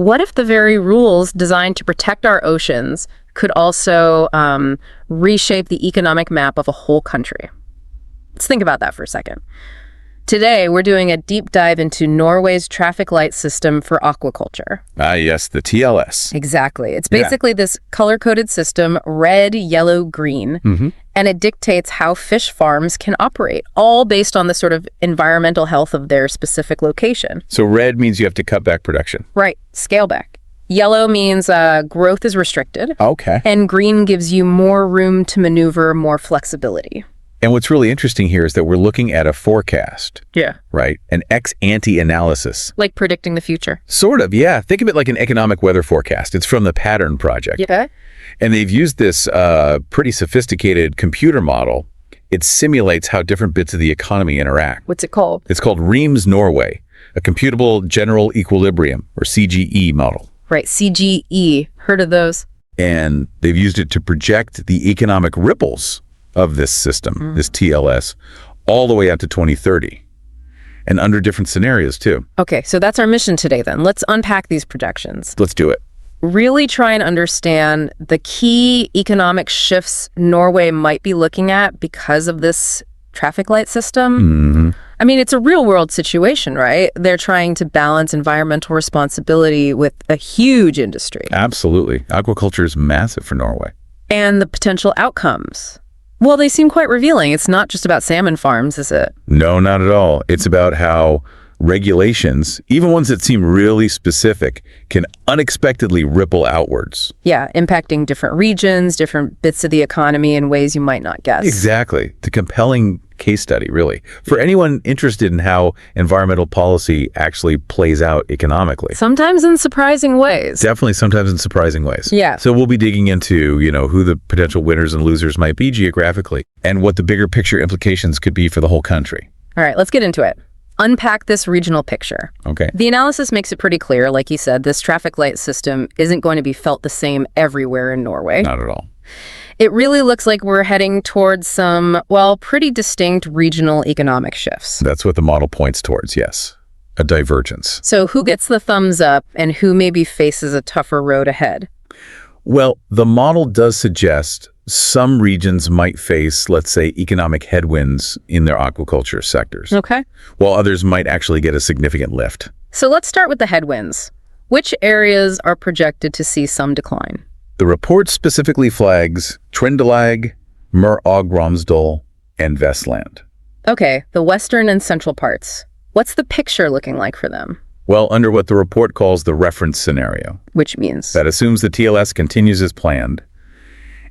what if the very rules designed to protect our oceans could also reshape the economic map of a whole country? Let's think about that for a second. Today, we're doing a deep dive into Norway's traffic light system for aquaculture. Ah, yes, the TLS. Exactly. It's basically this color-coded system, red, yellow, green, and it dictates how fish farms can operate, all based on the sort of environmental health of their specific location. So red means you have to cut back production. Right. Scale back. Yellow means growth is restricted. Okay. And green gives you more room to maneuver, more flexibility. And what's really interesting here is that we're looking at a forecast. Yeah. Right? An ex-ante analysis. Like predicting the future. Sort of, yeah. Think of it like an economic weather forecast. It's from the Pattern Project. Yeah. And they've used this pretty sophisticated computer model. It simulates how different bits of the economy interact. What's it called? It's called REMES-Norway, a computable general equilibrium, or CGE model. Right, CGE. Heard of those? And they've used it to project the economic ripples of this system, this TLS, all the way out to 2030, and under different scenarios too. Okay, so that's our mission today then. Let's unpack these projections. Let's do it. Really try and understand the key economic shifts Norway might be looking at because of this traffic light system. I mean, it's a real world situation, right? They're trying to balance environmental responsibility with a huge industry. Absolutely. Aquaculture is massive for Norway. And the potential outcomes. Well, they seem quite revealing. It's not just about salmon farms, is it? No, not at all. It's about how regulations, even ones that seem really specific, can unexpectedly ripple outwards. Yeah, impacting different regions, different bits of the economy in ways you might not guess. Exactly. It's a compelling case study, really, for anyone interested in how environmental policy actually plays out economically. Sometimes in surprising ways. Definitely sometimes in surprising ways. Yeah. So we'll be digging into, who the potential winners and losers might be geographically and what the bigger picture implications could be for the whole country. All right, let's get into it. Unpack this regional picture. Okay. The analysis makes it pretty clear, like you said, this traffic light system isn't going to be felt the same everywhere in Norway. Not at all. It really looks like we're heading towards some, pretty distinct regional economic shifts. That's what the model points towards, yes. A divergence. So who gets the thumbs up and who maybe faces a tougher road ahead? Well, the model does suggest some regions might face, let's say, economic headwinds in their aquaculture sectors. Okay. While others might actually get a significant lift. So let's start with the headwinds. Which areas are projected to see some decline? The report specifically flags Trøndelag, Møre-og-Romsdal, and Vestland. Okay, the western and central parts. What's the picture looking like for them? Well, under what the report calls the reference scenario. Which means? That assumes the TLS continues as planned,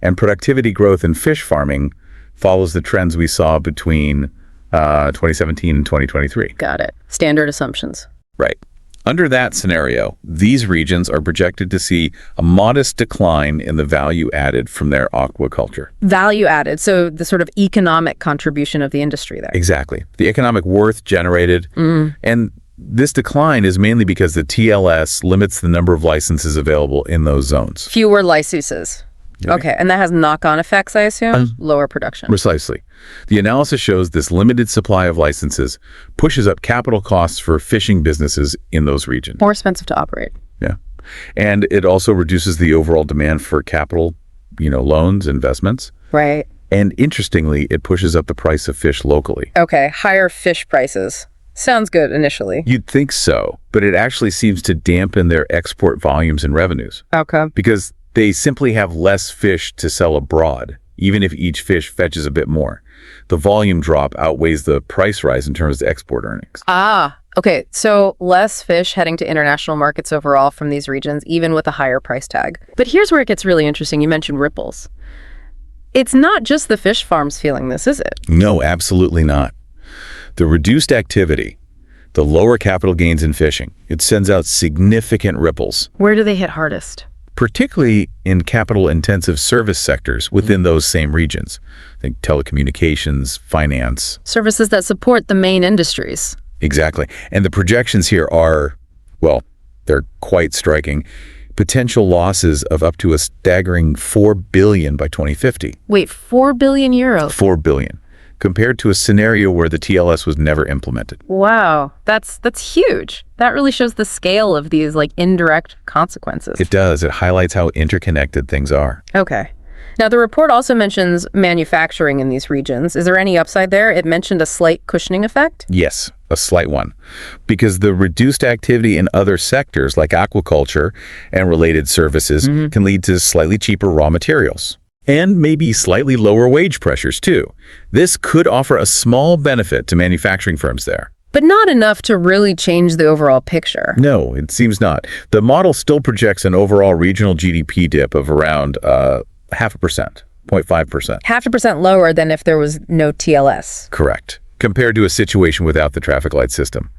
and productivity growth in fish farming follows the trends we saw between 2017 and 2023. Got it. Standard assumptions. Right. Under that scenario, these regions are projected to see a modest decline in the value added from their aquaculture. Value added, so the sort of economic contribution of the industry there. Exactly. The economic worth generated. And this decline is mainly because the TLS limits the number of licenses available in those zones. Fewer licenses. Okay, and that has knock-on effects, I assume? Lower production. Precisely. The analysis shows this limited supply of licenses pushes up capital costs for fishing businesses in those regions. More expensive to operate. Yeah. And it also reduces the overall demand for capital, loans, investments. Right. And interestingly, it pushes up the price of fish locally. Okay, higher fish prices. Sounds good initially. You'd think so, but it actually seems to dampen their export volumes and revenues. Okay. Because they simply have less fish to sell abroad, even if each fish fetches a bit more. The volume drop outweighs the price rise in terms of export earnings. Okay. So less fish heading to international markets overall from these regions, even with a higher price tag. But here's where it gets really interesting. You mentioned ripples. It's not just the fish farms feeling this, is it? No, absolutely not. The reduced activity, the lower capital gains in fishing, it sends out significant ripples. Where do they hit hardest? Particularly in capital-intensive service sectors within those same regions. Think telecommunications, finance. Services that support the main industries. Exactly. And the projections here are, they're quite striking. Potential losses of up to a staggering 4 billion by 2050. Wait, 4 billion euros? 4 billion. compared to a scenario where the TLS was never implemented. Wow, that's huge. That really shows the scale of these like indirect consequences. It does. It highlights how interconnected things are. Okay. Now, the report also mentions manufacturing in these regions. Is there any upside there? It mentioned a slight cushioning effect? Yes, a slight one. Because the reduced activity in other sectors like aquaculture and related services can lead to slightly cheaper raw materials. And maybe slightly lower wage pressures, too. This could offer a small benefit to manufacturing firms there. But not enough to really change the overall picture. No, it seems not. The model still projects an overall regional GDP dip of around 0.5%, 0.5%. 0.5% lower than if there was no TLS. Correct. Compared to a situation without the traffic light system.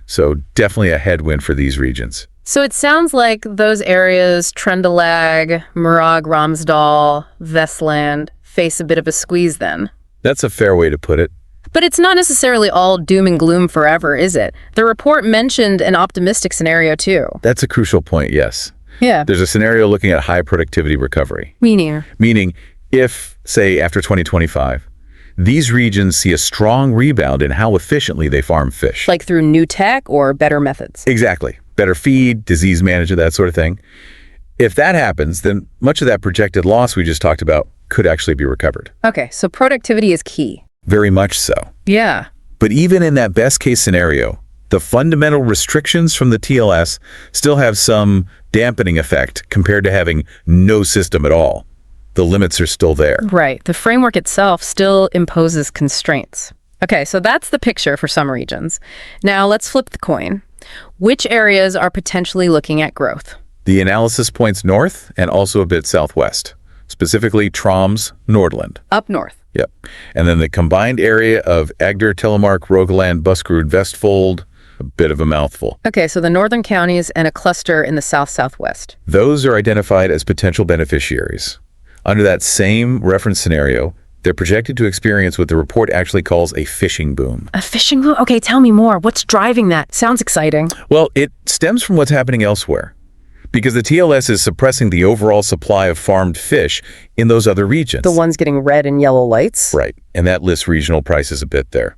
So definitely a headwind for these regions. So it sounds like those areas, Trøndelag, Mørag, Romsdal, Vestland, face a bit of a squeeze then. That's a fair way to put it. But it's not necessarily all doom and gloom forever, is it? The report mentioned an optimistic scenario too. That's a crucial point, yes. Yeah. There's a scenario looking at high productivity recovery. Meaning if, say, after 2025, these regions see a strong rebound in how efficiently they farm fish. like through new tech or better methods. Exactly. Better feed, disease management, that sort of thing. If that happens, then much of that projected loss we just talked about could actually be recovered. Okay, so productivity is key. Very much so. Yeah. But even in that best case scenario, the fundamental restrictions from the TLS still have some dampening effect compared to having no system at all. The limits are still there. Right. The framework itself still imposes constraints. Okay, so that's the picture for some regions. Now let's flip the coin. Which areas are potentially looking at growth? The analysis points north and also a bit southwest, specifically Troms, Nordland. Up north. Yep. And then the combined area of Agder, Telemark, Rogaland, Buskerud, Vestfold, a bit of a mouthful. Okay, so the northern counties and a cluster in the south-southwest. Those are identified as potential beneficiaries. Under that same reference scenario, they're projected to experience what the report actually calls a fishing boom. A fishing boom? Okay, tell me more. What's driving that? Sounds exciting. Well, it stems from what's happening elsewhere, because the TLS is suppressing the overall supply of farmed fish in those other regions. The ones getting red and yellow lights? Right, and that lifts regional prices a bit there.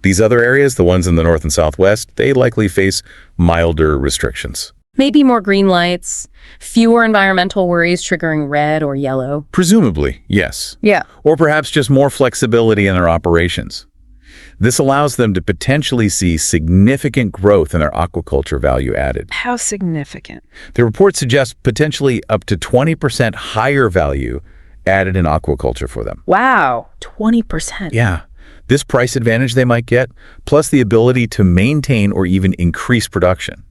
These other areas, the ones in the north and southwest, they likely face milder restrictions. Maybe more green lights, fewer environmental worries triggering red or yellow. Presumably, yes. Yeah. Or perhaps just more flexibility in their operations. This allows them to potentially see significant growth in their aquaculture value added. How significant? The report suggests potentially up to 20% higher value added in aquaculture for them. Wow, 20%. Yeah. This price advantage they might get, plus the ability to maintain or even increase production.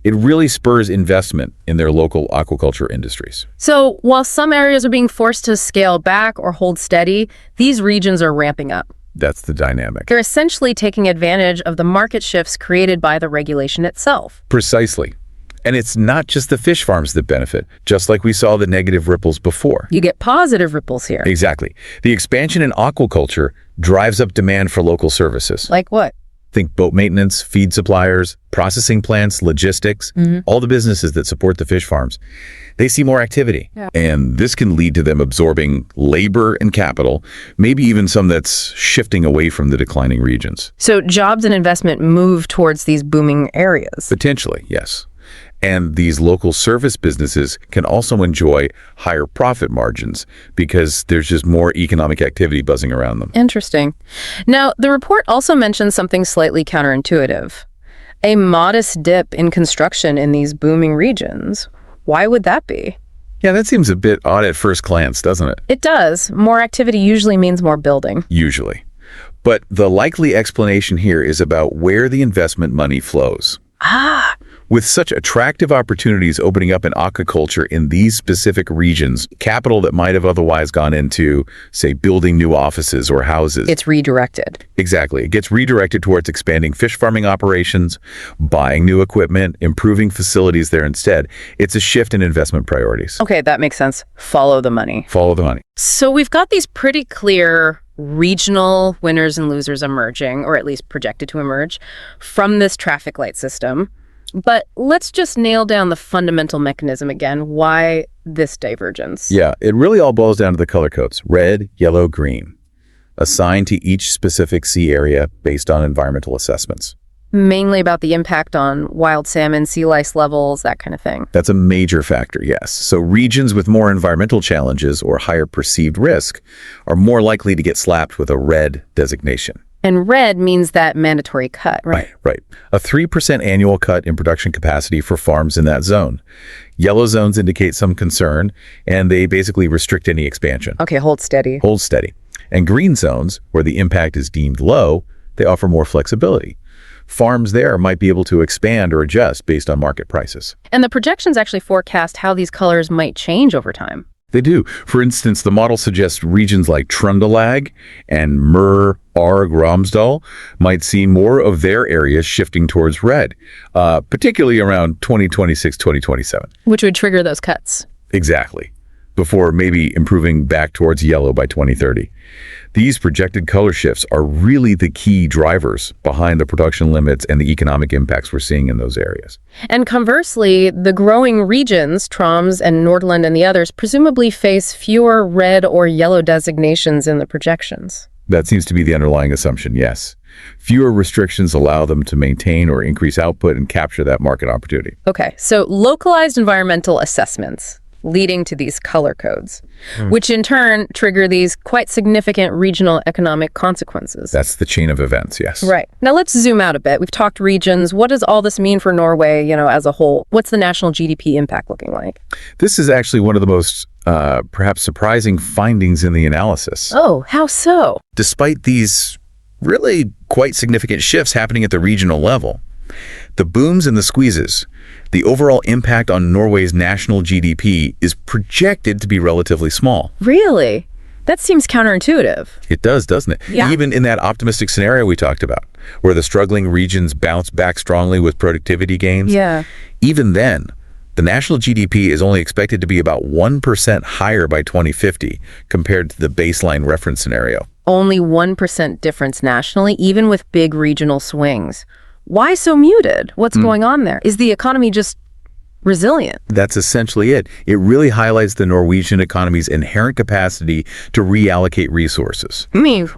It really spurs investment in their local aquaculture industries. So while some areas are being forced to scale back or hold steady, these regions are ramping up. That's the dynamic. They're essentially taking advantage of the market shifts created by the regulation itself. Precisely. And it's not just the fish farms that benefit, just like we saw the negative ripples before. You get positive ripples here. Exactly. The expansion in aquaculture drives up demand for local services. Like what? Think boat maintenance, feed suppliers, processing plants, logistics, all the businesses that support the fish farms. They see more activity. Yeah. And this can lead to them absorbing labor and capital, maybe even some that's shifting away from the declining regions. So jobs and investment move towards these booming areas. Potentially, yes. And these local service businesses can also enjoy higher profit margins because there's just more economic activity buzzing around them. Interesting. Now, the report also mentions something slightly counterintuitive. A modest dip in construction in these booming regions. Why would that be? Yeah, that seems a bit odd at first glance, doesn't it? It does. More activity usually means more building. Usually. But the likely explanation here is about where the investment money flows. With such attractive opportunities opening up in aquaculture in these specific regions, capital that might have otherwise gone into, say, building new offices or houses. It's redirected. Exactly. It gets redirected towards expanding fish farming operations, buying new equipment, improving facilities there instead. It's a shift in investment priorities. Okay, that makes sense. Follow the money. Follow the money. So we've got these pretty clear regional winners and losers emerging, or at least projected to emerge, from this traffic light system. But let's just nail down the fundamental mechanism again. Why this divergence? Yeah, it really all boils down to the color codes: red, yellow, green. assigned to each specific sea area based on environmental assessments. Mainly about the impact on wild salmon, sea lice levels, that kind of thing. That's a major factor, yes. So regions with more environmental challenges or higher perceived risk are more likely to get slapped with a red designation. And red means that mandatory cut, right? Right. A 3% annual cut in production capacity for farms in that zone. Yellow zones indicate some concern, and they basically restrict any expansion. Okay, hold steady. Hold steady. And green zones, where the impact is deemed low, they offer more flexibility. Farms there might be able to expand or adjust based on market prices. And the projections actually forecast how these colors might change over time. They do. For instance, the model suggests regions like Trøndelag and Møre-og-Romsdal might see more of their areas shifting towards red, particularly around 2026-2027. Which would trigger those cuts. Exactly. Before maybe improving back towards yellow by 2030. These projected color shifts are really the key drivers behind the production limits and the economic impacts we're seeing in those areas. And conversely, the growing regions, Troms and Nordland and the others, presumably face fewer red or yellow designations in the projections. That seems to be the underlying assumption, yes. Fewer restrictions allow them to maintain or increase output and capture that market opportunity. Okay, so localized environmental assessments leading to these color codes, which in turn trigger these quite significant regional economic consequences. That's the chain of events, yes. Right. Now let's zoom out a bit. We've talked regions. What does all this mean for Norway, as a whole? What's the national GDP impact looking like? This is actually one of the most perhaps surprising findings in the analysis. Oh, how so? Despite these really quite significant shifts happening at the regional level, the booms and the squeezes, the overall impact on Norway's national GDP is projected to be relatively small. Really? That seems counterintuitive. It does, doesn't it? Yeah. Even in that optimistic scenario we talked about, where the struggling regions bounce back strongly with productivity gains. Yeah. Even then, the national GDP is only expected to be about 1% higher by 2050 compared to the baseline reference scenario. Only 1% difference nationally, even with big regional swings. Why so muted? What's going on there? Is the economy just resilient? That's essentially it. It really highlights the Norwegian economy's inherent capacity to reallocate resources.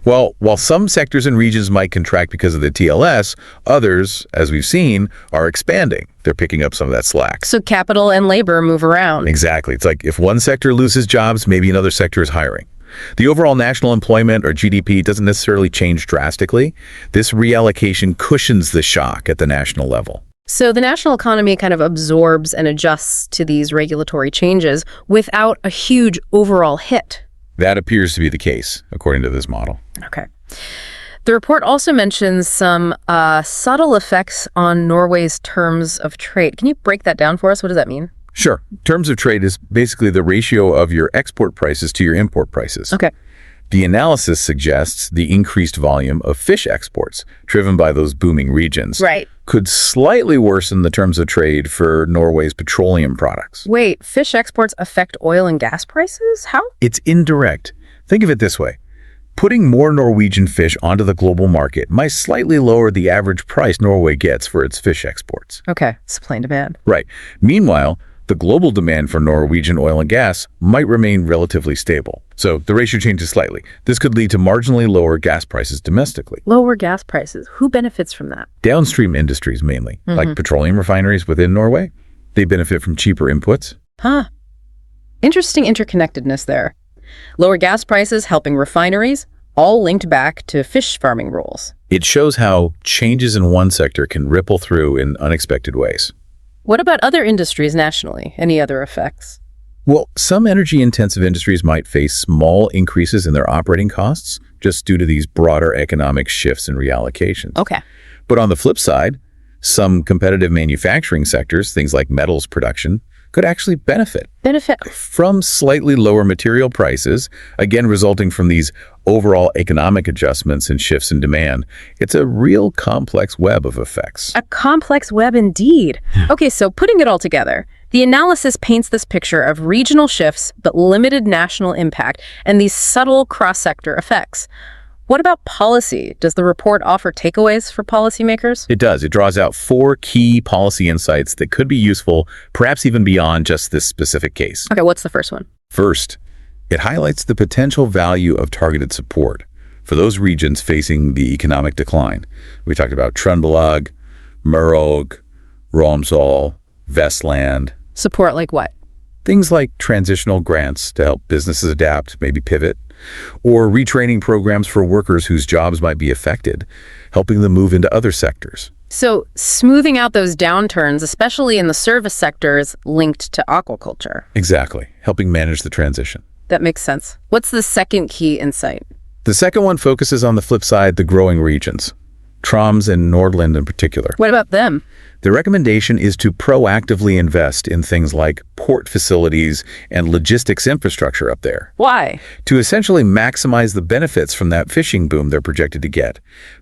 Well, while some sectors and regions might contract because of the TLS, others, as we've seen, are expanding. They're picking up some of that slack. So capital and labor move around. Exactly. It's like if one sector loses jobs, maybe another sector is hiring. The overall national employment, or GDP, doesn't necessarily change drastically. This reallocation cushions the shock at the national level. So the national economy kind of absorbs and adjusts to these regulatory changes without a huge overall hit. That appears to be the case, according to this model. Okay. The report also mentions some subtle effects on Norway's terms of trade. Can you break that down for us? What does that mean? Sure. Terms of trade is basically the ratio of your export prices to your import prices. Okay. The analysis suggests the increased volume of fish exports, driven by those booming regions, could slightly worsen the terms of trade for Norway's petroleum products. Wait, fish exports affect oil and gas prices? How? It's indirect. Think of it this way. Putting more Norwegian fish onto the global market might slightly lower the average price Norway gets for its fish exports. Okay, supply and demand. Right. Meanwhile, the global demand for Norwegian oil and gas might remain relatively stable. So the ratio changes slightly. This could lead to marginally lower gas prices domestically. Lower gas prices. Who benefits from that? Downstream industries mainly, like petroleum refineries within Norway. They benefit from cheaper inputs. Huh. Interesting interconnectedness there. Lower gas prices helping refineries, all linked back to fish farming rules. It shows how changes in one sector can ripple through in unexpected ways. What about other industries nationally? Any other effects? Well, some energy-intensive industries might face small increases in their operating costs just due to these broader economic shifts and reallocations. Okay. But on the flip side, some competitive manufacturing sectors, things like metals production, could actually benefit from slightly lower material prices, again resulting from these overall economic adjustments and shifts in demand. It's a real complex web of effects. A complex web indeed. Okay, so putting it all together, the analysis paints this picture of regional shifts but limited national impact and these subtle cross-sector effects. What about policy? Does the report offer takeaways for policymakers? It does. It draws out 4 key policy insights that could be useful, perhaps even beyond just this specific case. Okay, what's the first one? First, it highlights the potential value of targeted support. for those regions facing the economic decline. We talked about Trøndelag, Møre, Romsdal, Vestland. Support like what? Things like transitional grants to help businesses adapt, maybe pivot, or retraining programs for workers whose jobs might be affected, helping them move into other sectors. So smoothing out those downturns, especially in the service sectors linked to aquaculture. Exactly, helping manage the transition. That makes sense. What's the second key insight? The second one focuses on the flip side, the growing regions, Troms and Nordland in particular. What about them? The recommendation is to proactively invest in things like port facilities and logistics infrastructure up there. Why? To essentially maximize the benefits from that fishing boom they're projected to get.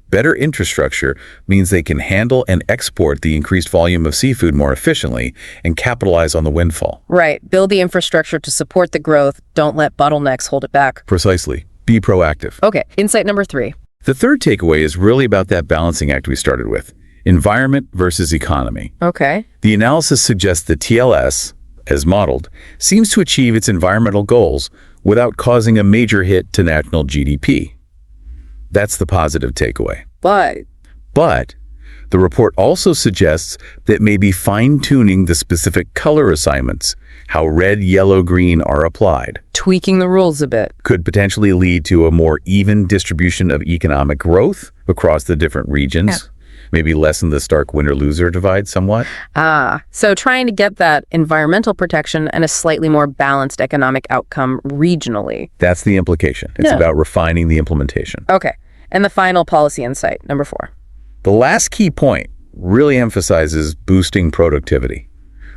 Better infrastructure means they can handle and export the increased volume of seafood more efficiently and capitalize on the windfall. Right. Build the infrastructure to support the growth. Don't let bottlenecks hold it back. Precisely. Be proactive. Okay. Insight number 3. The third takeaway is really about that balancing act we started with. Environment versus economy. Okay. The analysis suggests that TLS, as modeled, seems to achieve its environmental goals without causing a major hit to national GDP. That's the positive takeaway. But the report also suggests that maybe fine-tuning the specific color assignments, how red, yellow, green are applied, Tweaking the rules a bit. could potentially lead to a more even distribution of economic growth across the different regions. Yeah. Maybe lessen the stark winner-loser divide somewhat. So trying to get that environmental protection and a slightly more balanced economic outcome regionally. That's the implication. It's about refining the implementation. Okay. And the final policy insight, number 4. The last key point really emphasizes boosting productivity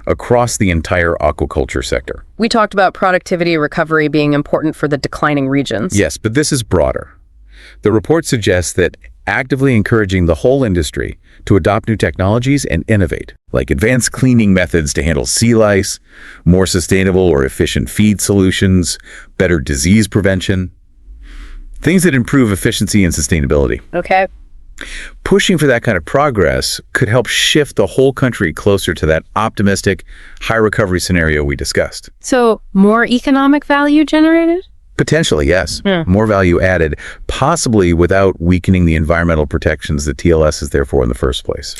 across the entire aquaculture sector. We talked about productivity recovery being important for the declining regions. Yes, but this is broader. The report suggests that actively encouraging the whole industry to adopt new technologies and innovate, like advanced cleaning methods to handle sea lice, more sustainable or efficient feed solutions, better disease prevention, things that improve efficiency and sustainability. Okay. Pushing for that kind of progress could help shift the whole country closer to that optimistic, high recovery scenario we discussed. So more economic value generated? Potentially, yes. More value added, possibly without weakening the environmental protections that TLS is there for in the first place.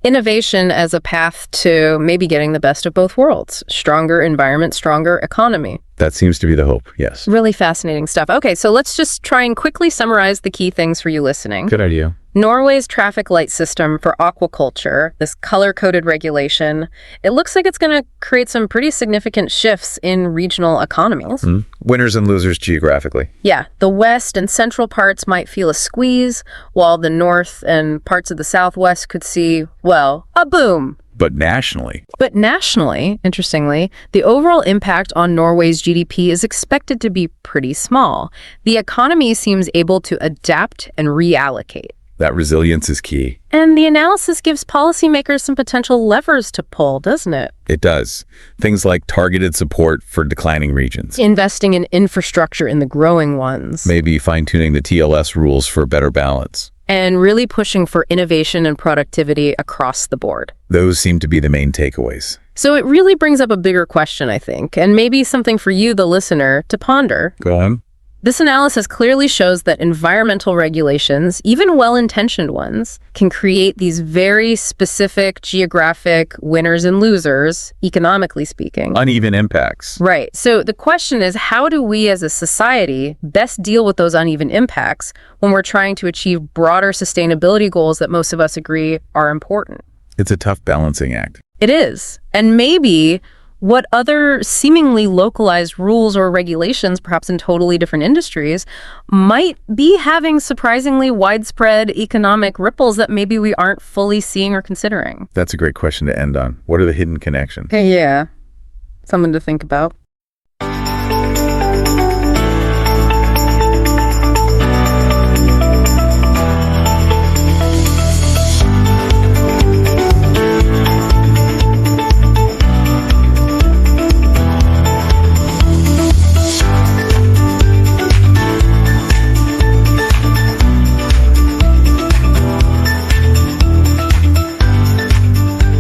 Innovation as a path to maybe getting the best of both worlds. Stronger environment, stronger economy. That seems to be the hope, yes. Really fascinating stuff. Okay, so let's just try and quickly summarize the key things for you listening. Good idea. Norway's traffic light system for aquaculture, this color-coded regulation, it looks like it's going to create some pretty significant shifts in regional economies. Winners and losers geographically. Yeah, the west and central parts might feel a squeeze, while the north and parts of the southwest could see, well, a boom. But nationally, But nationally, interestingly, the overall impact on Norway's GDP is expected to be pretty small. The economy seems able to adapt and reallocate. that resilience is key. And the analysis gives policymakers some potential levers to pull, doesn't it? It does. Things like targeted support for declining regions. Investing in infrastructure in the growing ones. Maybe fine-tuning the TLS rules for better balance. And really pushing for innovation and productivity across the board. Those seem to be the main takeaways. So it really brings up a bigger question, I think, and maybe something for you, the listener, to ponder. Go on. This analysis clearly shows that environmental regulations, even well-intentioned ones, can create these very specific geographic winners and losers, economically speaking. Uneven impacts. Right. So the question is, how do we as a society best deal with those uneven impacts when we're trying to achieve broader sustainability goals that most of us agree are important? It's a tough balancing act. It is. And maybe what other seemingly localized rules or regulations, perhaps in totally different industries, might be having surprisingly widespread economic ripples that maybe we aren't fully seeing or considering. That's a great question to end on. What are the hidden connections? Yeah. Something to think about.